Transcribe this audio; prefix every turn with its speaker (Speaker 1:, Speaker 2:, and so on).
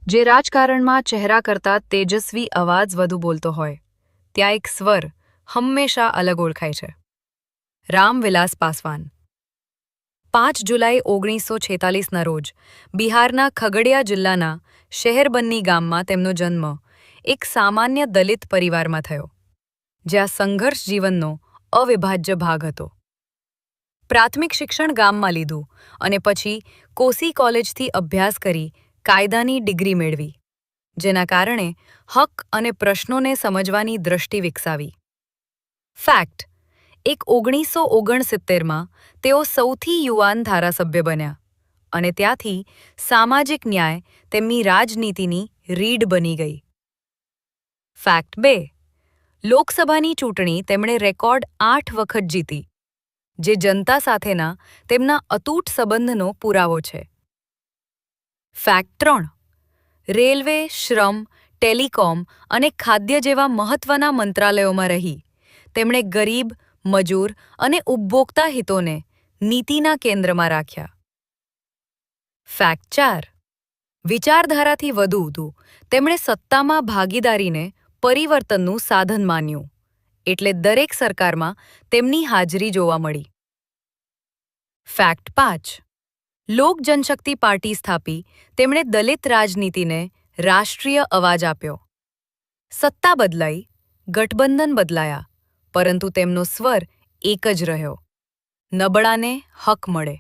Speaker 1: જે રાજકારણમાં ચહેરા કરતાં તેજસ્વી અવાજ વધુ બોલતો હોય ત્યાં એક સ્વર હંમેશા અલગ ઓળખાય છે. રામવિલાસ પાસવાન. 5 જુલાઈ 1946ના રોજ બિહારના ખગડિયા જિલ્લાના શહેરબન્ની ગામમાં તેમનો જન્મ એક સામાન્ય દલિત પરિવારમાં થયો, જ્યાં સંઘર્ષ જીવનનો અવિભાજ્ય ભાગ હતો. પ્રાથમિક શિક્ષણ ગામમાં લીધું અને પછી કોસી કોલેજથી અભ્યાસ કરી કાયદાની ડિગ્રી મેળવી, જેના કારણે હક અને પ્રશ્નોને સમજવાની દ્રષ્ટિ વિકસાવી. ફેક્ટ: 1969માં તેઓ સૌથી યુવાન ધારાસભ્ય બન્યા અને ત્યાંથી સામાજિક ન્યાય તેમની રાજનીતિની રીઢ બની ગઈ. ફેક્ટ 2: લોકસભાની ચૂંટણી તેમણે રેકોર્ડ 8 વખત જીતી, જે જનતા સાથેના તેમના અતૂટ સંબંધનો પુરાવો છે. ફેક્ટ 3: રેલવે, શ્રમ, ટેલિકોમ અને ખાદ્ય જેવા મહત્વના મંત્રાલયોમાં રહી તેમણે ગરીબ, મજૂર અને ઉપભોક્તા હિતોને નીતિના કેન્દ્રમાં રાખ્યા. ફેક્ટ 4: વિચારધારાથી વધુ તેમણે સત્તામાં ભાગીદારીને પરિવર્તનનું સાધન માન્યું, એટલે દરેક સરકારમાં તેમની હાજરી જોવા મળી. ફેક્ટ 5: લોક જનશક્તિ પાર્ટી સ્થાપી તેમણે દલિત રાજનીતિને રાષ્ટ્રીય અવાજ આપ્યો. સત્તા બદલાઈ, ગઠબંધન બદલાયા, પરંતુ તેમનો સ્વર એક જ રહ્યો: નબળાને હક મળે.